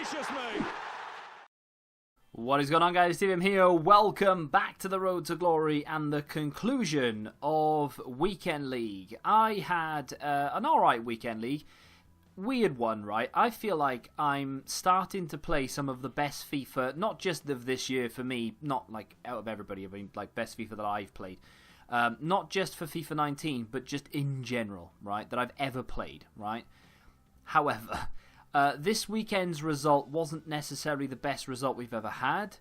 gracious me! What is going on, guys? Steve here. Welcome back to the Road to Glory and the conclusion of Weekend League. I had an alright Weekend League. Weird one, right? I feel like I'm starting to play some of the best FIFA, not just of this year for me, not like out of everybody, I mean like best FIFA that I've played. Not just for FIFA 19, but just in general, right? That I've ever played, right? However, this weekend's result wasn't necessarily the best result we've ever had.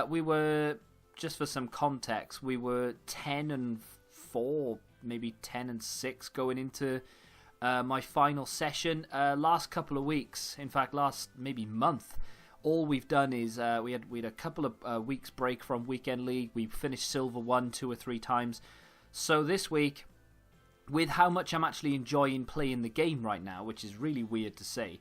We were, just for some context, we were 10-4, maybe 10-6 going into my final session. Last couple of weeks, in fact, last maybe month, all we've done is we had a couple of weeks break from Weekend League. We finished Silver 1 2 or 3 times. So this week, with how much I'm actually enjoying playing the game right now, which is really weird to say,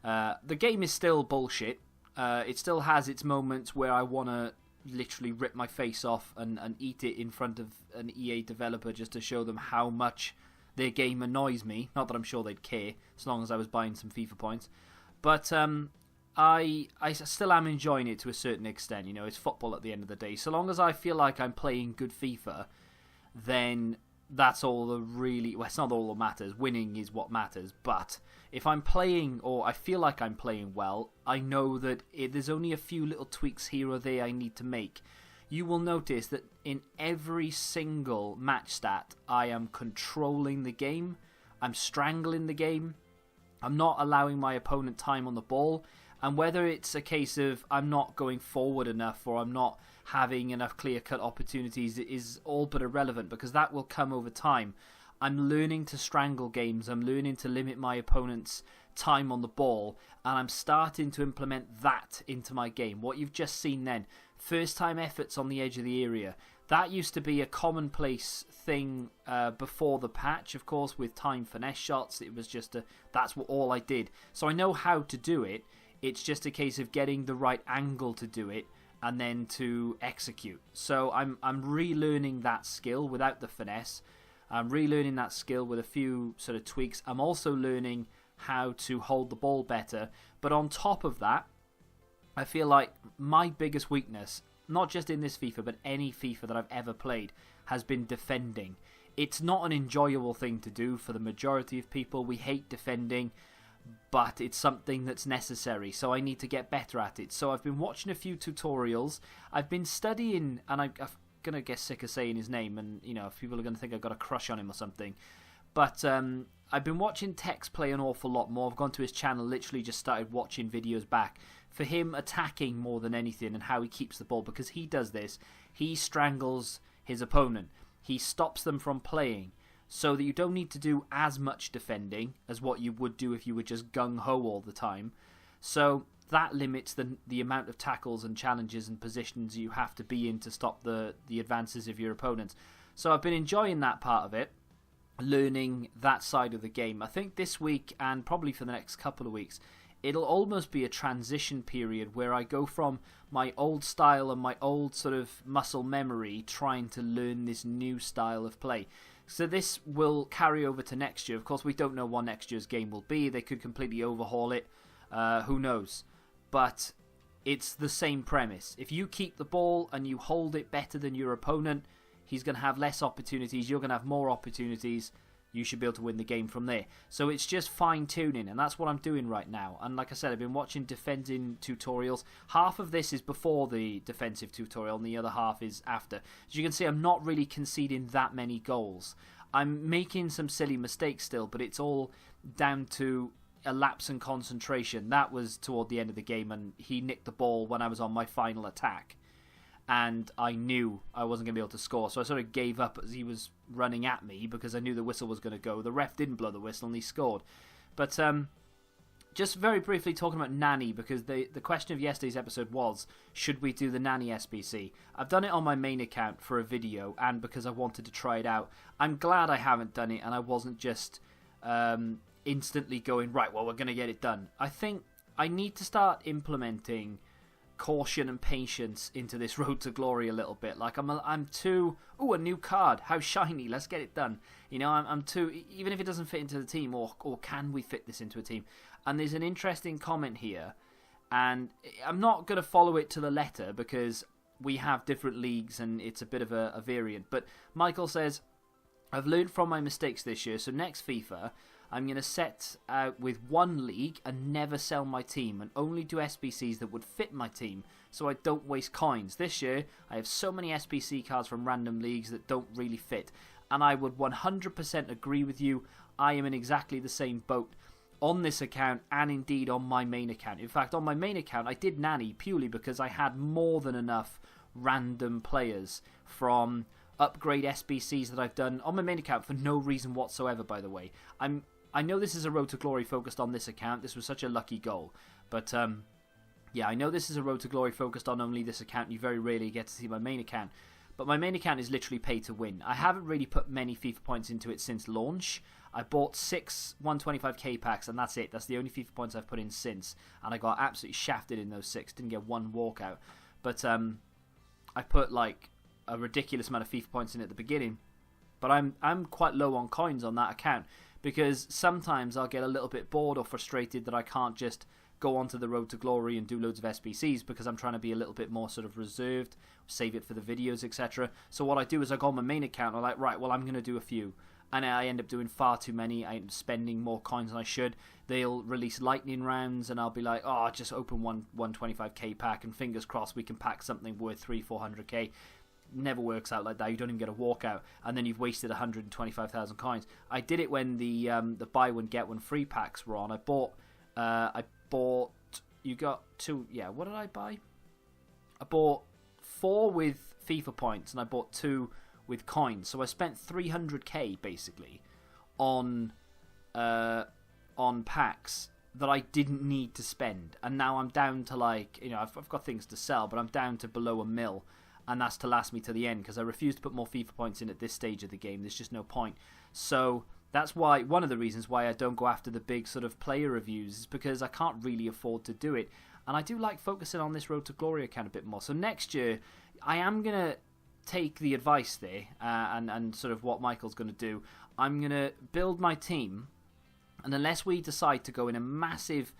the game is still bullshit. It still has its moments where I want to literally rip my face off and eat it in front of an EA developer just to show them how much their game annoys me. Not that I'm sure they'd care, as long as I was buying some FIFA points. But I still am enjoying it to a certain extent. You know, it's football at the end of the day. So long as I feel like I'm playing good FIFA, then that's all that really... Well, it's not all that matters. Winning is what matters. But if I'm playing, or I feel like I'm playing well, I know that there's only a few little tweaks here or there I need to make. You will notice that in every single match stat, I am controlling the game. I'm strangling the game. I'm not allowing my opponent time on the ball. And whether it's a case of I'm not going forward enough or I'm not having enough clear-cut opportunities is all but irrelevant, because that will come over time. I'm learning to strangle games. I'm learning to limit my opponent's time on the ball, and I'm starting to implement that into my game. What you've just seen then, first-time efforts on the edge of the area. That used to be a commonplace thing before the patch, of course, with time finesse shots. It was just that's all I did. So I know how to do it. It's just a case of getting the right angle to do it and then to execute. So I'm relearning that skill without the finesse. I'm relearning that skill with a few sort of tweaks. I'm also learning how to hold the ball better. But on top of that, I feel like my biggest weakness, not just in this FIFA, but any FIFA that I've ever played, has been defending. It's not an enjoyable thing to do for the majority of people. We hate defending, but it's something that's necessary, so I need to get better at it. So I've been watching a few tutorials. I've been studying, and I'm going to get sick of saying his name, and you know, if people are going to think I've got a crush on him or something. But I've been watching Tex play an awful lot more. I've gone to his channel, literally just started watching videos back. For him, attacking more than anything, and how he keeps the ball, because he does this. He strangles his opponent. He stops them from playing, so that you don't need to do as much defending as what you would do if you were just gung-ho all the time. So that limits the amount of tackles and challenges and positions you have to be in to stop the advances of your opponents. So I've been enjoying that part of it, learning that side of the game. I think this week, and probably for the next couple of weeks, it'll almost be a transition period where I go from my old style and my old sort of muscle memory trying to learn this new style of play. So this will carry over to next year. Of course, we don't know what next year's game will be. They could completely overhaul it. Who knows? But it's the same premise. If you keep the ball and you hold it better than your opponent, he's going to have less opportunities. You're going to have more opportunities. You should be able to win the game from there. So it's just fine-tuning, and that's what I'm doing right now. And like I said, I've been watching defending tutorials. Half of this is before the defensive tutorial, and the other half is after. As you can see, I'm not really conceding that many goals. I'm making some silly mistakes still, but it's all down to a lapse in concentration. That was toward the end of the game, and he nicked the ball when I was on my final attack. And I knew I wasn't going to be able to score, so I sort of gave up as he was running at me because I knew the whistle was going to go. The ref didn't blow the whistle and he scored. But just very briefly talking about Nani, because the question of yesterday's episode was, should we do the Nani SBC? I've done it on my main account for a video and because I wanted to try it out. I'm glad I haven't done it and I wasn't just instantly going, right, well, we're going to get it done. I think I need to start implementing caution and patience into this road to glory a little bit. Like I'm too, a new card, how shiny, let's get it done. You know, I'm too, even if it doesn't fit into the team, or can we fit this into a team? And there's an interesting comment here. And I'm not going to follow it to the letter because we have different leagues and it's a bit of a variant. But Michael says, I've learned from my mistakes this year, so next FIFA, I'm going to set out with one league and never sell my team and only do SBCs that would fit my team so I don't waste coins. This year, I have so many SBC cards from random leagues that don't really fit. And I would 100% agree with you. I am in exactly the same boat on this account and indeed on my main account. In fact, on my main account, I did nanny purely because I had more than enough random players from upgrade SBCs that I've done on my main account for no reason whatsoever, by the way. I know this is a Road to Glory focused on this account. This was such a lucky goal. But, yeah, I know this is a Road to Glory focused on only this account. You very rarely get to see my main account. But my main account is literally pay to win. I haven't really put many FIFA points into it since launch. I bought 6 125k packs and that's it. That's the only FIFA points I've put in since. And I got absolutely shafted in those 6. Didn't get one walkout. But I put like a ridiculous amount of FIFA points in at the beginning. But I'm quite low on coins on that account. Because sometimes I'll get a little bit bored or frustrated that I can't just go onto the Road to Glory and do loads of SBCs because I'm trying to be a little bit more sort of reserved, save it for the videos, etc. So what I do is I go on my main account and I'm like, right, well, I'm going to do a few. And I end up doing far too many. I end up spending more coins than I should. They'll release lightning rounds and I'll be like, oh, I'll just open one 125k pack and fingers crossed we can pack something worth 300-400k. Never works out like that. You don't even get a walkout, and then you've wasted 125,000 coins. I did it when the buy one get one free packs were on. I bought. You got 2. Yeah, what did I buy? I bought 4 with FIFA points, and I bought 2 with coins. So I spent 300k basically on packs that I didn't need to spend, and now I'm down to like I've got things to sell, but I'm down to below a mil. And that's to last me to the end because I refuse to put more FIFA points in at this stage of the game. There's just no point. So that's why one of the reasons why I don't go after the big sort of player reviews is because I can't really afford to do it. And I do like focusing on this Road to Glory account a bit more. So next year, I am going to take the advice there and sort of what Michael's going to do. I'm going to build my team. And unless we decide to go in a massive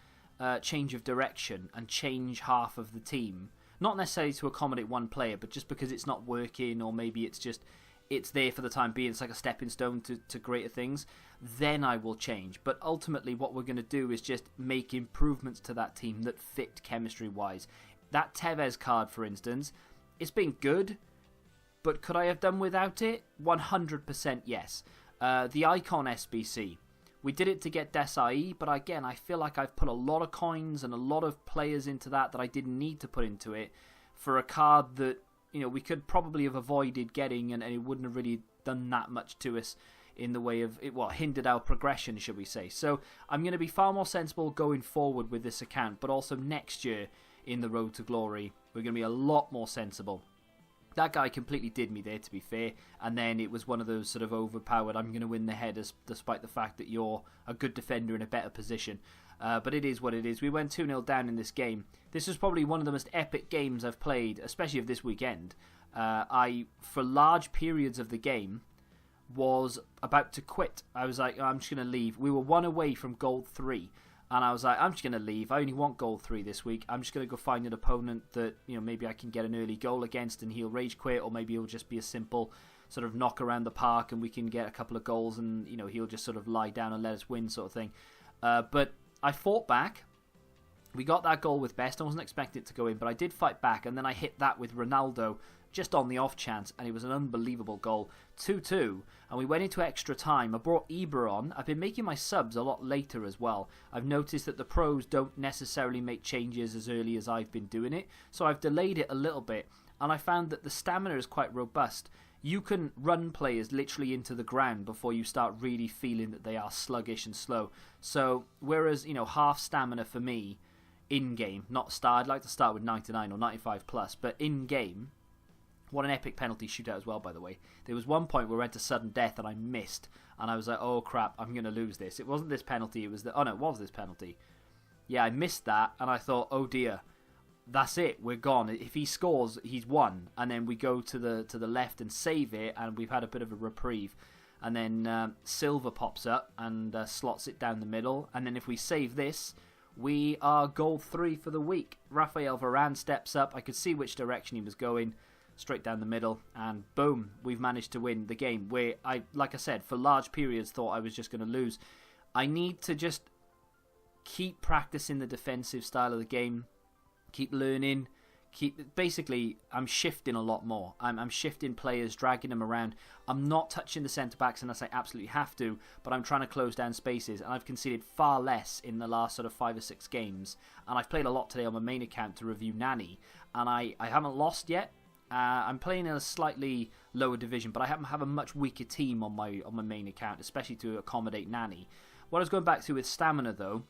change of direction and change half of the team, not necessarily to accommodate one player, but just because it's not working or maybe it's there for the time being, it's like a stepping stone to greater things, then I will change. But ultimately what we're going to do is just make improvements to that team that fit chemistry-wise. That Tevez card, for instance, it's been good, but could I have done without it? 100% yes. The Icon SBC. We did it to get Desai, but again, I feel like I've put a lot of coins and a lot of players into that I didn't need to put into it for a card that we could probably have avoided getting, and it wouldn't have really done that much to us in the way of it. Well, hindered our progression, should we say? So I'm going to be far more sensible going forward with this account, but also next year in the Road to Glory, we're going to be a lot more sensible. That guy completely did me there, to be fair, and then it was one of those sort of overpowered, I'm going to win the headers despite the fact that you're a good defender in a better position. But it is what it is. We went 2-0 down in this game. This was probably one of the most epic games I've played, especially of this weekend. I, for large periods of the game, was about to quit. I was like, I'm just going to leave. We were 1 away from gold 3. And I was like, I'm just going to leave. I only want goal 3 this week. I'm just going to go find an opponent that, maybe I can get an early goal against and he'll rage quit. Or maybe it'll just be a simple sort of knock around the park and we can get a couple of goals and, he'll just sort of lie down and let us win sort of thing. But I fought back. We got that goal with Best. I wasn't expecting it to go in, but I did fight back. And then I hit that with Ronaldo just on the off chance, and it was an unbelievable goal. 2-2, and we went into extra time. I brought Ibra on. I've been making my subs a lot later as well. I've noticed that the pros don't necessarily make changes as early as I've been doing it, so I've delayed it a little bit, and I found that the stamina is quite robust. You can run players literally into the ground before you start really feeling that they are sluggish and slow. So, whereas, half stamina for me, in-game, not start, I'd like to start with 99 or 95 plus, but in-game, what an epic penalty shootout as well, by the way. There was one point where we went to sudden death and I missed. And I was like, oh crap, I'm going to lose this. It wasn't this penalty, it was oh no, it was this penalty. Yeah, I missed that and I thought, oh dear, that's it, we're gone. If he scores, he's won. And then we go to the left and save it, and we've had a bit of a reprieve. And then Silva pops up and slots it down the middle. And then if we save this, We are goal 3 for the week. Rafael Varane steps up. I could see which direction he was going, straight down the middle, and boom, we've managed to win the game. Where like I said, for large periods thought I was just going to lose. I need to just keep practicing the defensive style of the game, keep learning. Basically, I'm shifting a lot more. I'm shifting players, dragging them around. I'm not touching the centre-backs unless I absolutely have to, but I'm trying to close down spaces, and I've conceded far less in the last sort of 5 or 6 games. And I've played a lot today on my main account to review Nani, and I haven't lost yet. I'm playing in a slightly lower division, but I have a much weaker team on my main account, especially to accommodate Nani. What I was going back to with stamina, though,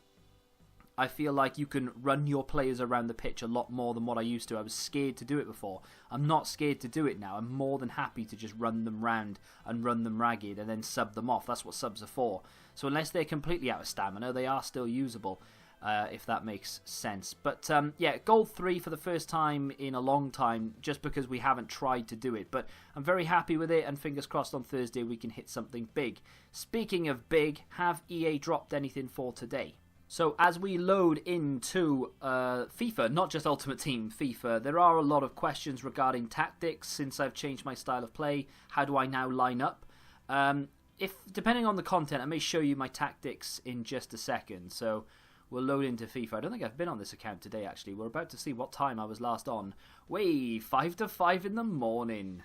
I feel like you can run your players around the pitch a lot more than what I used to. I was scared to do it before. I'm not scared to do it now. I'm more than happy to just run them round and run them ragged and then sub them off. That's what subs are for. So unless they're completely out of stamina, they are still usable, if that makes sense. But yeah, goal 3 for the first time in a long time, just because we haven't tried to do it. But I'm very happy with it, and fingers crossed on Thursday we can hit something big. Speaking of big, have EA dropped anything for today? So as we load into FIFA, not just Ultimate Team FIFA, there are a lot of questions regarding tactics since I've changed my style of play. How do I now line up? Depending on the content, I may show you my tactics in just a second. So we'll load into FIFA. I don't think I've been on this account today, actually. We're about to see what time I was last on. 5 to 5 in the morning.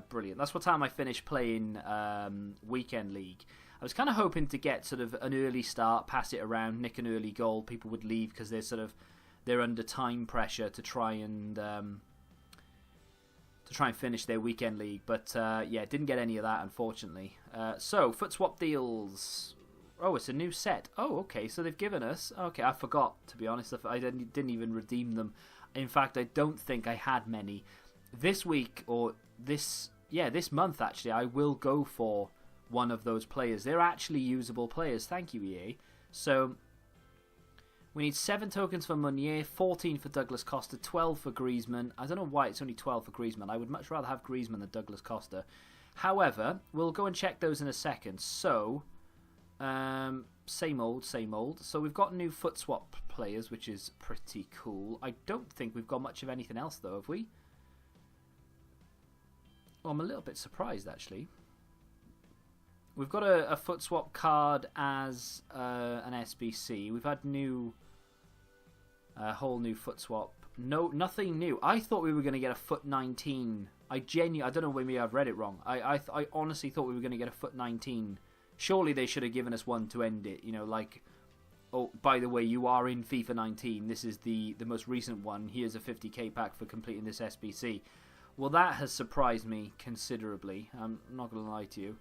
Brilliant. That's what time I finished playing Weekend League. I was kind of hoping to get sort of an early start, pass it around, nick an early goal. People would leave because they're under time pressure to try and finish their weekend league. But yeah, didn't get any of that, unfortunately. So foot swap deals. Oh, it's a new set. Oh, okay. So they've given us. Okay, I forgot, to be honest. I didn't even redeem them. In fact, I don't think I had many this week or this month. Actually, I will go for one of those players. They're actually usable players. Thank you, EA. So we need 7 tokens for Meunier, 14 for Douglas Costa, 12 for Griezmann. I don't know why it's only 12 for Griezmann. I would much rather have Griezmann than Douglas Costa. However, we'll go and check those in a second. So same old. So we've got new foot swap players, which is pretty cool. I don't think we've got much of anything else though, have we? Well, I'm a little bit surprised actually. We've got a foot swap card as an SBC. We've had a whole new foot swap. No, nothing new. I thought we were going to get a foot 19. I don't know, maybe I've read it wrong. I honestly thought we were going to get a foot 19. Surely they should have given us one to end it. You know, like, oh, by the way, you are in FIFA 19. This is the most recent one. Here's a 50k pack for completing this SBC. Well, that has surprised me considerably. I'm not going to lie to you.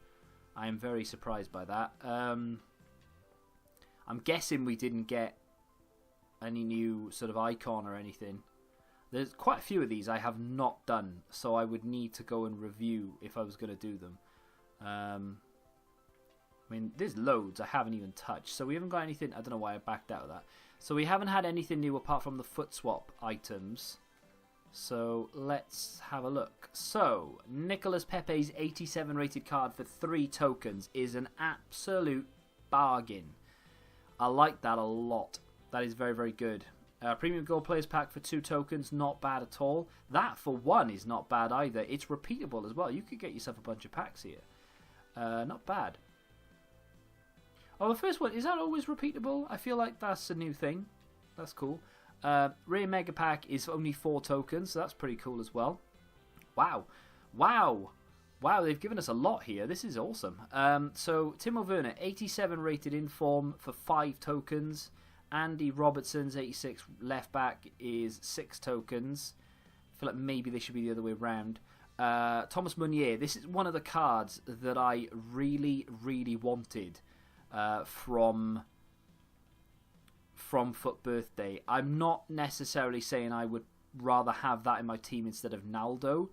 I am very surprised by that. I'm guessing we didn't get any new sort of icon or anything. There's quite a few of these I have not done, so I would need to go and review if I was going to do them. I mean, there's loads I haven't even touched, so we haven't got anything. I don't know why I backed out of that. So we haven't had anything new apart from the foot swap items. So let's have a look. So Nicolas Pepe's 87 rated card for 3 tokens is an absolute bargain. I like that a lot. That is very, very good. Premium Gold Players Pack for 2 tokens, not bad at all. That for 1 is not bad either. It's repeatable as well. You could get yourself a bunch of packs here. Not bad. Oh, the first one, is that always repeatable? I feel like that's a new thing. That's cool. Rare Mega Pack is only 4 tokens, so that's pretty cool as well. Wow, they've given us a lot here. This is awesome. So Timo Werner, 87 rated in form for 5 tokens. Andy Robertson's 86 left back is 6 tokens. I feel like maybe they should be the other way around. Thomas Meunier, this is one of the cards that I really, really wanted from Foot Birthday. I'm not necessarily saying I would rather have that in my team instead of Naldo,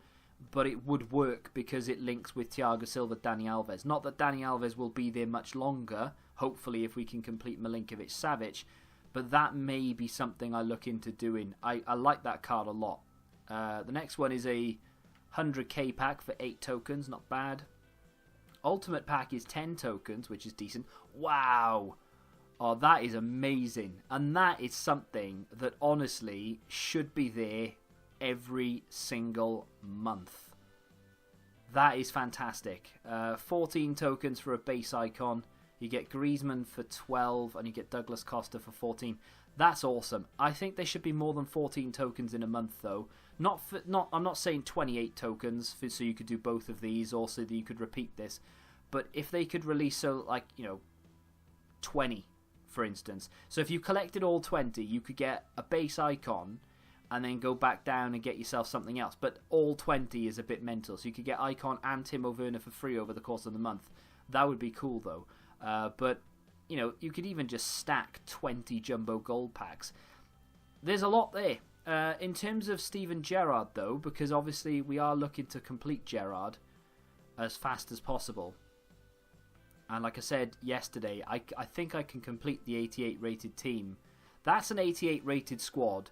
but it would work because it links with Thiago Silva, Dani Alves. Not that Dani Alves will be there much longer, hopefully if we can complete Milinkovic-Savic, but that may be something I look into doing. I like that card a lot. The next one is a 100k pack for 8 tokens, not bad. Ultimate pack is 10 tokens, which is decent. Wow! Oh, that is amazing. And that is something that honestly should be there every single month. That is fantastic. 14 tokens for a base icon. You get Griezmann for 12 and you get Douglas Costa for 14. That's awesome. I think there should be more than 14 tokens in a month though. I'm not saying 28 tokens so you could do both of these or so that you could repeat this. But if they could release 20 for instance. So if you collected all 20, you could get a base icon and then go back down and get yourself something else. But all 20 is a bit mental. So you could get Icon and Timo Werner for free over the course of the month. That would be cool though. But you could even just stack 20 jumbo gold packs. There's a lot there. In terms of Steven Gerrard though, because obviously we are looking to complete Gerrard as fast as possible. And like I said yesterday, I think I can complete the 88 rated team. That's an 88 rated squad.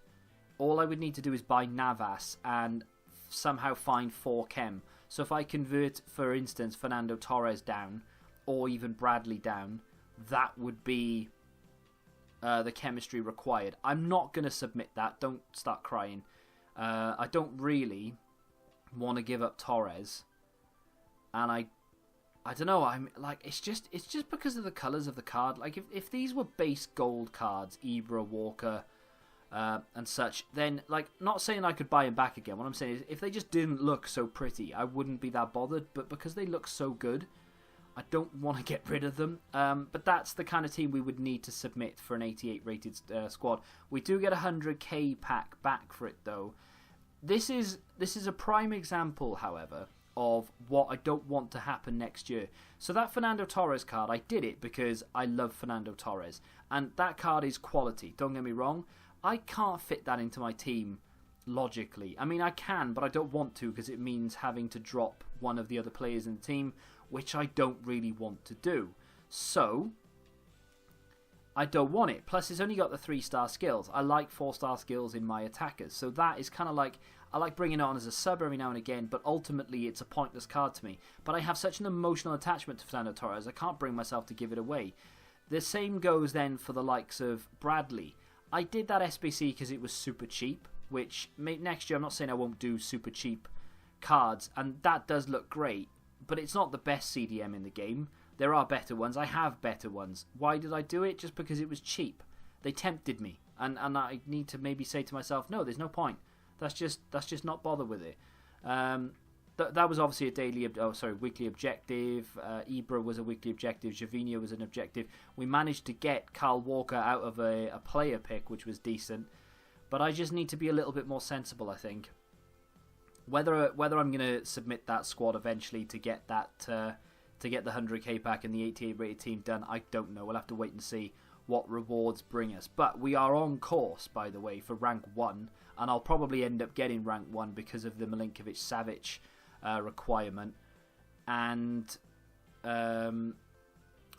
All I would need to do is buy Navas and somehow find 4 chem. So if I convert, for instance, Fernando Torres down, or even Bradley down, that would be the chemistry required. I'm not going to submit that. Don't start crying. I don't really want to give up Torres. And I don't know. I'm like it's just because of the colours of the card. Like if these were base gold cards, Ibra, Walker, and such, then not saying I could buy him back again. What I'm saying is if they just didn't look so pretty, I wouldn't be that bothered. But because they look so good, I don't want to get rid of them. But that's the kind of team we would need to submit for an 88 rated squad. We do get a 100k pack back for it though. This is a prime example, however, of what I don't want to happen next year. So that Fernando Torres card, I did it because I love Fernando Torres. And that card is quality, don't get me wrong. I can't fit that into my team logically. I mean, I can, but I don't want to because it means having to drop one of the other players in the team, which I don't really want to do. So, I don't want it. Plus, it's only got the 3-star skills. I like 4-star skills in my attackers. So that is kind of like, I like bringing it on as a sub every now and again, but ultimately it's a pointless card to me. But I have such an emotional attachment to Fernando Torres, I can't bring myself to give it away. The same goes then for the likes of Bradley. I did that SBC because it was super cheap, which next year I'm not saying I won't do super cheap cards, and that does look great, but it's not the best CDM in the game. There are better ones. I have better ones. Why did I do it? Just because it was cheap. They tempted me, and I need to maybe say to myself, no, there's no point. That's just not bother with it. That was obviously a weekly objective. Ibra was a weekly objective. Javinho was an objective. We managed to get Kyle Walker out of a player pick, which was decent. But I just need to be a little bit more sensible, I think. Whether I'm going to submit that squad eventually to get that to get the 100k pack and the 88 rated team done, I don't know. We'll have to wait and see what rewards bring us. But we are on course, by the way, for rank 1, and I'll probably end up getting rank 1 because of the Milinkovic-Savic requirement. And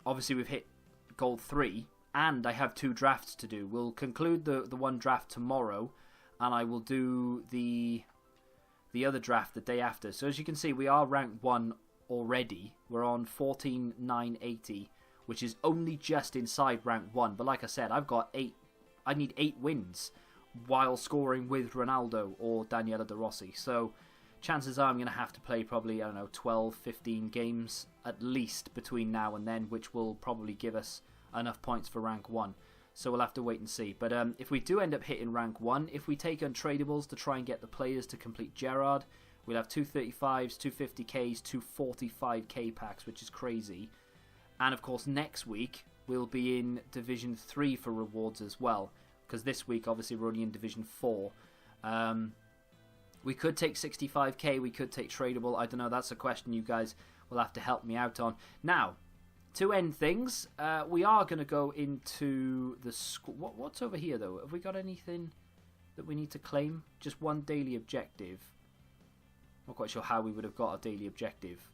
obviously we've hit gold 3, and I have 2 drafts to do. We'll conclude the one draft tomorrow, and I will do the other draft the day after. So as you can see, we are rank 1 already. We're on 14,980, which is only just inside rank 1. But like I said, I've got 8. I need 8 wins while scoring with Ronaldo or Daniela De Rossi. So chances are I'm going to have to play probably, 12, 15 games at least between now and then, which will probably give us enough points for rank 1. So we'll have to wait and see. But if we do end up hitting rank 1, if we take untradables to try and get the players to complete Gerrard, we'll have 235s, 250ks, 245k packs, which is crazy. And of course next week we'll be in Division 3 for rewards as well, because this week obviously we're only in Division 4. We could take 65k, we could take tradable. I don't know, that's a question you guys will have to help me out on. Now, to end things, we are going to go into the... What's over here, though? Have we got anything that we need to claim? Just one daily objective. Not quite sure how we would have got a daily objective.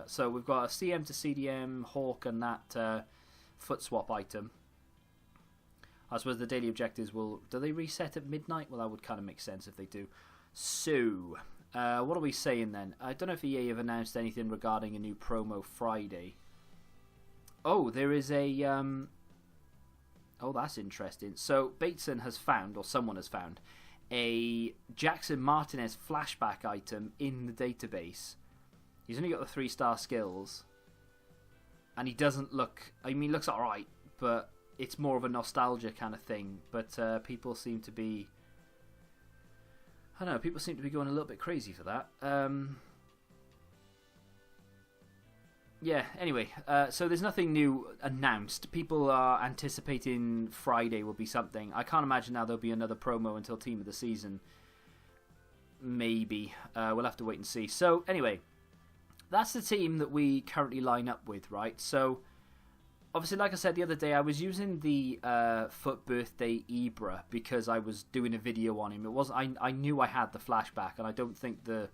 So we've got a CM to CDM, Hawk, and that foot swap item. I suppose the daily objectives will... Do they reset at midnight? Well, that would kind of make sense if they do. So, what are we saying then? I don't know if EA have announced anything regarding a new promo Friday. Oh, there is a Oh, that's interesting. So Bateson has found, or someone has found, a Jackson Martinez flashback item in the database. He's only got the 3-star skills, and he doesn't look. I mean, he looks alright, but it's more of a nostalgia kind of thing. But people seem to be. I don't know. People seem to be going a little bit crazy for that. Yeah, anyway, so there's nothing new announced. People are anticipating Friday will be something. I can't imagine now there'll be another promo until Team of the Season. Maybe. We'll have to wait and see. So, anyway, that's the team that we currently line up with, right? So, obviously, like I said the other day, I was using the Foot Birthday Ibra because I was doing a video on him. It was I knew I had the flashback, and I don't think the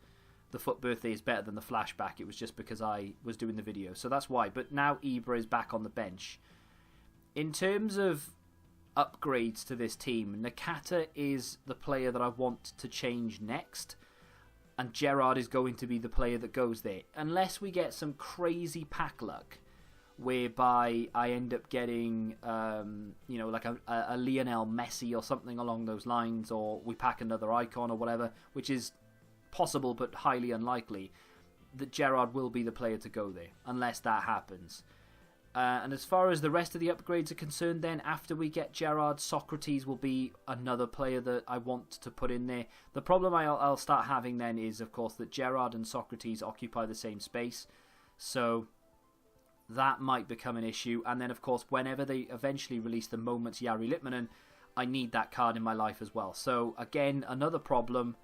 Foot Birthday is better than the flashback. It was just because I was doing the video. So that's why. But now Ibra is back on the bench. In terms of upgrades to this team, Nakata is the player that I want to change next. And Gerrard is going to be the player that goes there. Unless we get some crazy pack luck, whereby I end up getting, like a Lionel Messi or something along those lines, or we pack another icon or whatever, which is possible but highly unlikely, that Gerrard will be the player to go there, unless that happens. And as far as the rest of the upgrades are concerned, then after we get Gerrard, Socrates will be another player that I want to put in there. The problem I'll start having then is, of course, that Gerrard and Socrates occupy the same space, so that might become an issue. And then, of course, whenever they eventually release the Moments Jari Litmanen, I need that card in my life as well. So, again, another problem,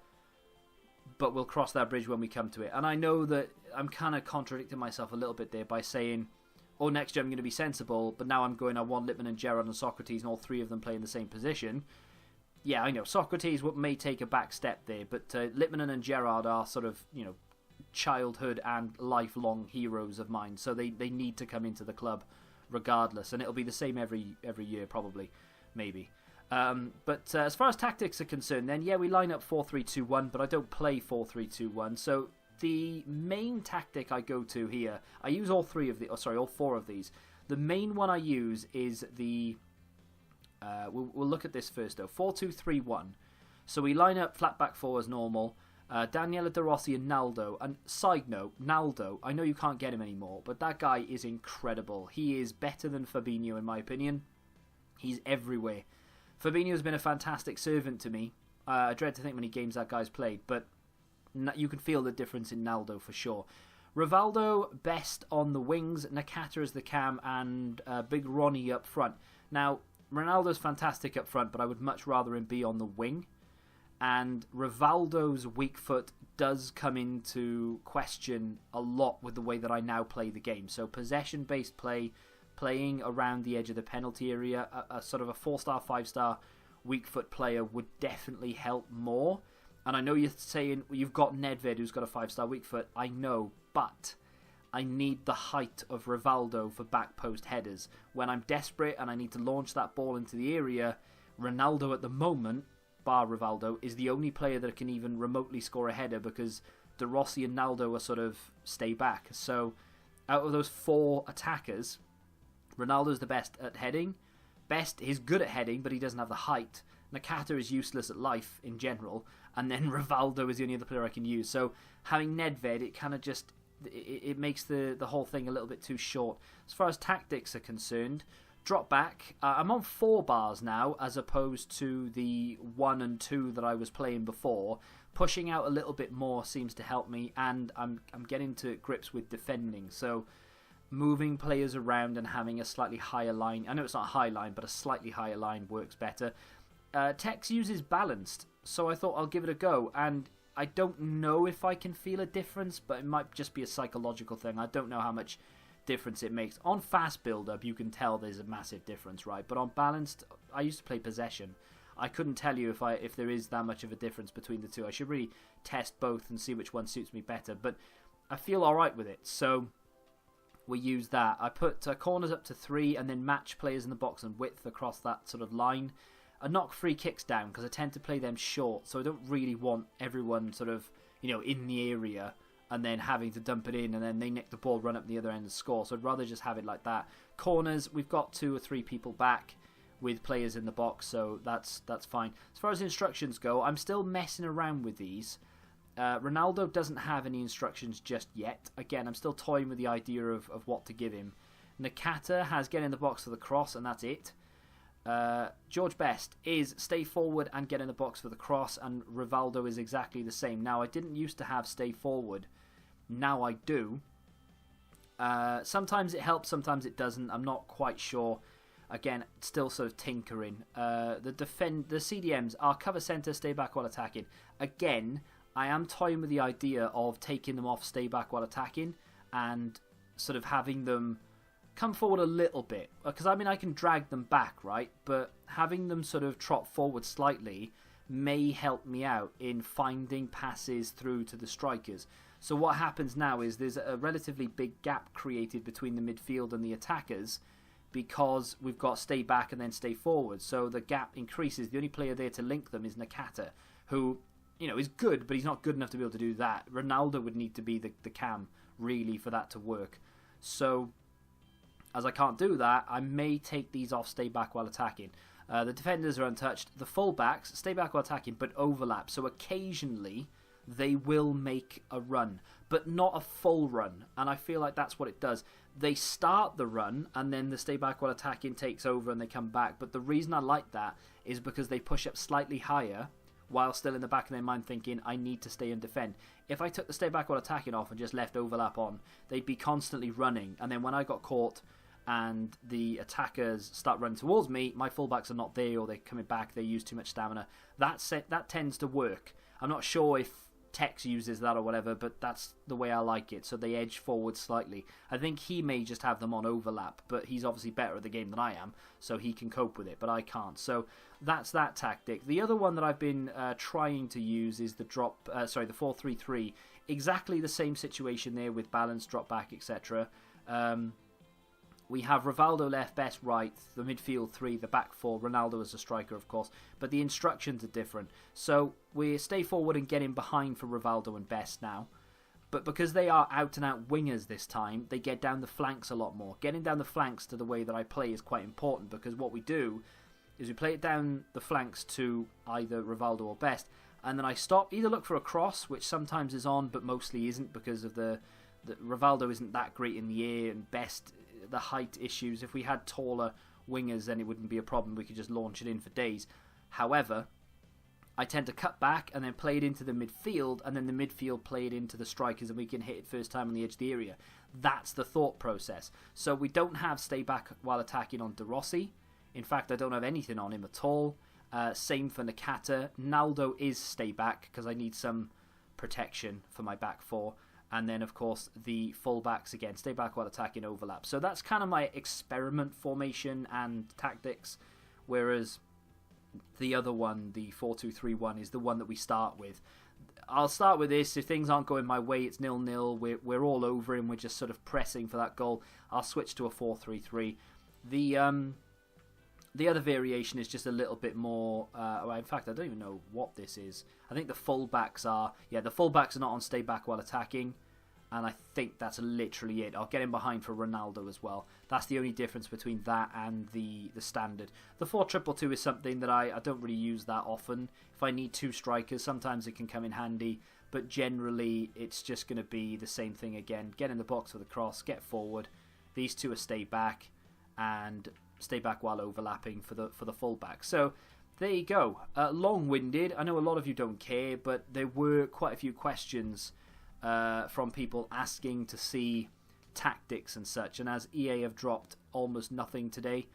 but we'll cross that bridge when we come to it. And I know that I'm kind of contradicting myself a little bit there by saying, oh, next year I'm going to be sensible, but now I'm going, I want Litmanen, Gerrard and Socrates and all three of them playing the same position. Yeah, I know, Socrates may take a back step there, but Litmanen and Gerrard are sort of, childhood and lifelong heroes of mine, so they need to come into the club regardless, and it'll be the same every year probably, maybe. But as far as tactics are concerned, then, yeah, we line up 4-3-2-1, but I don't play 4-3-2-1. So the main tactic I go to here, I use all four of these. The main one I use is the, we'll look at this first though, 4-2-3-1. So we line up flat back four as normal. Daniele De Rossi and Naldo. And side note, Naldo, I know you can't get him anymore, but that guy is incredible. He is better than Fabinho in my opinion. He's everywhere. Fabinho's been a fantastic servant to me. I dread to think many games that guy's played, but you can feel the difference in Naldo for sure. Rivaldo, best on the wings, Nakata as the cam, and Big Ronnie up front. Now, Ronaldo's fantastic up front, but I would much rather him be on the wing. And Rivaldo's weak foot does come into question a lot with the way that I now play the game. So possession-based play, playing around the edge of the penalty area, a sort of a 4-star, 5-star weak foot player would definitely help more. And I know you're saying, well, you've got Nedved who's got a 5-star weak foot. I know, but I need the height of Rivaldo for back post headers. When I'm desperate and I need to launch that ball into the area, Ronaldo at the moment, bar Rivaldo, is the only player that can even remotely score a header because De Rossi and Naldo are sort of stay back. So out of those four attackers, Ronaldo's the best at heading. He's good at heading, but he doesn't have the height. Nakata is useless at life in general, and then Rivaldo is the only other player I can use. So having Nedved, it kind of just it makes the whole thing a little bit too short. As far as tactics are concerned, drop back. I'm on 4 bars now, as opposed to the 1 and 2 that I was playing before. Pushing out a little bit more seems to help me, and I'm getting to grips with defending. So moving players around and having a slightly higher line. I know it's not a high line, but a slightly higher line works better. Tex uses balanced, so I thought I'll give it a go. And I don't know if I can feel a difference, but it might just be a psychological thing. I don't know how much difference it makes. On fast build-up, you can tell there's a massive difference, right? But on balanced, I used to play possession. I couldn't tell you if there is that much of a difference between the two. I should really test both and see which one suits me better. But I feel alright with it, so we use that. I put corners up to 3 and then match players in the box and width across that sort of line. I knock free kicks down because I tend to play them short, so I don't really want everyone sort of, in the area and then having to dump it in and then they nick the ball, run up the other end and score. So I'd rather just have it like that. Corners, we've got 2 or 3 people back. with players in the box, so that's fine. As far as instructions go, I'm still messing around with these. Ronaldo doesn't have any instructions just yet. Again, I'm still toying with the idea of what to give him. Nakata has get in the box for the cross, and that's it. George Best is stay forward and get in the box for the cross, and Rivaldo is exactly the same. Now, I didn't used to have stay forward. Now I do. Sometimes it helps, sometimes it doesn't. I'm not quite sure. Again, still sort of tinkering. The CDMs are cover centre, stay back while attacking. Again, I am toying with the idea of taking them off stay back while attacking and sort of having them come forward a little bit, because I mean I can drag them back, right, but having them sort of trot forward slightly may help me out in finding passes through to the strikers. So what happens now is there's a relatively big gap created between the midfield and the attackers because we've got stay back and then stay forward, so the gap increases. The only player there to link them is Nakata, who, you know, is good, but he's not good enough to be able to do that. Ronaldo would need to be the cam really for that to work. So as I can't do that, I may take these off stay back while attacking. The defenders are untouched. The fullbacks stay back while attacking, but overlap. So occasionally they will make a run, but not a full run. And I feel like that's what it does. They start the run, and then the stay back while attacking takes over and they come back. But the reason I like that is because they push up slightly higher while still in the back of their mind thinking, I need to stay and defend. If I took the stay back while attacking off and just left overlap on, they'd be constantly running. And then when I got caught and the attackers start running towards me, my fullbacks are not there, or they're coming back, they use too much stamina. That tends to work. I'm not sure if Tex uses that or whatever, but that's the way I like it. So they edge forward slightly. I think he may just have them on overlap, but he's obviously better at the game than I am, so he can cope with it, but I can't. So that's that tactic. The other one that I've been trying to use is the 4-3-3. Exactly the same situation there with balance, drop back, etc. We have Rivaldo left, Best right, the midfield three, the back four, Ronaldo as a striker, of course. But the instructions are different. So we stay forward and get in behind for Rivaldo and Best now. But because they are out-and-out wingers this time, they get down the flanks a lot more. Getting down the flanks to the way that I play is quite important, because what we do is we play it down the flanks to either Rivaldo or Best, and then I stop, either look for a cross, which sometimes is on, but mostly isn't because of the Rivaldo isn't that great in the air, and Best, the height issues. If we had taller wingers, then it wouldn't be a problem. We could just launch it in for days. However, I tend to cut back and then play it into the midfield, and then the midfield play it into the strikers, and we can hit it first time on the edge of the area. That's the thought process. So we don't have stay back while attacking on De Rossi. In fact, I don't have anything on him at all. Same for Nakata. Naldo is stay back because I need some protection for my back four. And then, of course, the fullbacks again, stay back while attacking, overlap. So that's kind of my experiment formation and tactics, whereas the other one, the 4-2-3-1, is the one that we start with. I'll start with this. If things aren't going my way, it's 0-0. We're all over him. We're just sort of pressing for that goal. I'll switch to a 4-3-3. The other variation is just a little bit more. In fact, I don't even know what this is. I think the fullbacks are. Yeah, the fullbacks are not on stay back while attacking, and I think that's literally it. I'll get in behind for Ronaldo as well. That's the only difference between that and the standard. The 4-2-2 is something that I don't really use that often. If I need two strikers, sometimes it can come in handy, but generally it's just going to be the same thing again. Get in the box for the cross, get forward. These two are stay back, and stay back while overlapping for the fullback. So there you go. Long-winded. I know a lot of you don't care, but there were quite a few questions from people asking to see tactics and such. And as EA have dropped almost nothing today,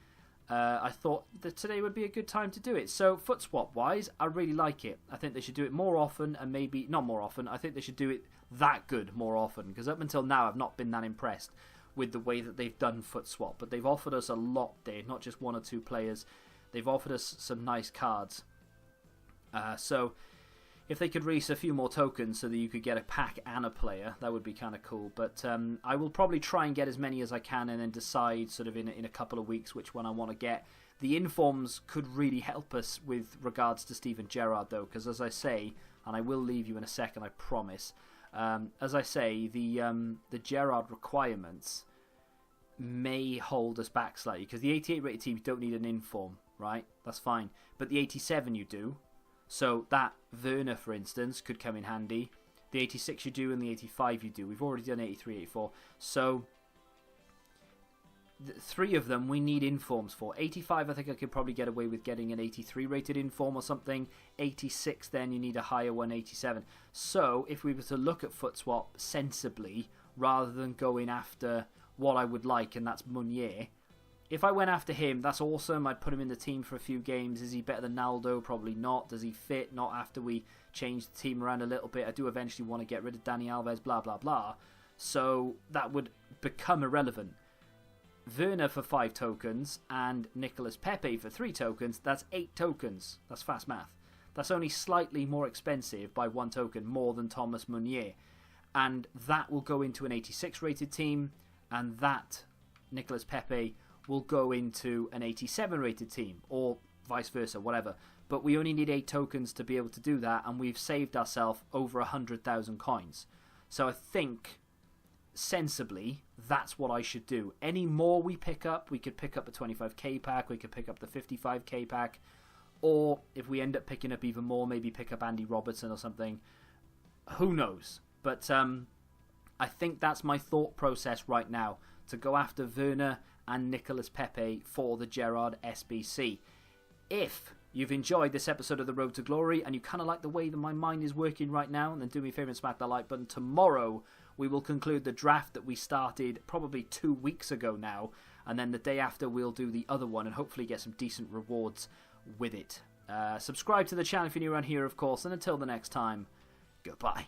I thought that today would be a good time to do it. So foot swap wise, I really like it. I think they should do it more often, and maybe not more often. I think they should do it that good more often, because up until now I've not been that impressed with the way that they've done foot swap. But they've offered us a lot there, not just one or two players. They've offered us some nice cards. So if they could release a few more tokens so that you could get a pack and a player, that would be kind of cool. But I will probably try and get as many as I can, and then decide sort of in a couple of weeks which one I want to get. The informs could really help us with regards to Steven Gerrard, though, because as I say, and I will leave you in a second, I promise. As I say, the Gerrard requirements may hold us back slightly, because the 88 rated teams don't need an inform. right? That's fine. But the 87 you do. So that Werner, for instance, could come in handy. The 86 you do and the 85 you do. We've already done 83, 84. So 3 of them we need informs for. 85 I think I could probably get away with getting an 83 rated inform or something. 86 then you need a higher one, 87. So if we were to look at foot swap sensibly rather than going after what I would like, and that's Meunier. If I went after him, that's awesome. I'd put him in the team for a few games. Is he better than Naldo? Probably not. Does he fit? Not after we change the team around a little bit. I do eventually want to get rid of Dani Alves, blah, blah, blah. So that would become irrelevant. Werner for 5 tokens and Nicolas Pepe for 3 tokens. That's 8 tokens. That's fast math. That's only slightly more expensive by 1 token, more than Thomas Meunier. And that will go into an 86 rated team, and that Nicolas Pepe will go into an 87 rated team, or vice versa, whatever. But we only need 8 tokens to be able to do that, and we've saved ourselves over 100,000 coins. So I think, sensibly, that's what I should do. Any more we pick up, we could pick up the 25k pack, we could pick up the 55k pack, or if we end up picking up even more, maybe pick up Andy Robertson or something. Who knows? But I think that's my thought process right now, to go after Werner and Nicolas Pepe for the Gerrard SBC. If you've enjoyed this episode of The Road to Glory and you kind of like the way that my mind is working right now, then do me a favour and smack that like button. Tomorrow we will conclude the draft that we started probably 2 weeks ago now, and then the day after we'll do the other one and hopefully get some decent rewards with it. Subscribe to the channel if you're new around here, of course, and until the next time, goodbye.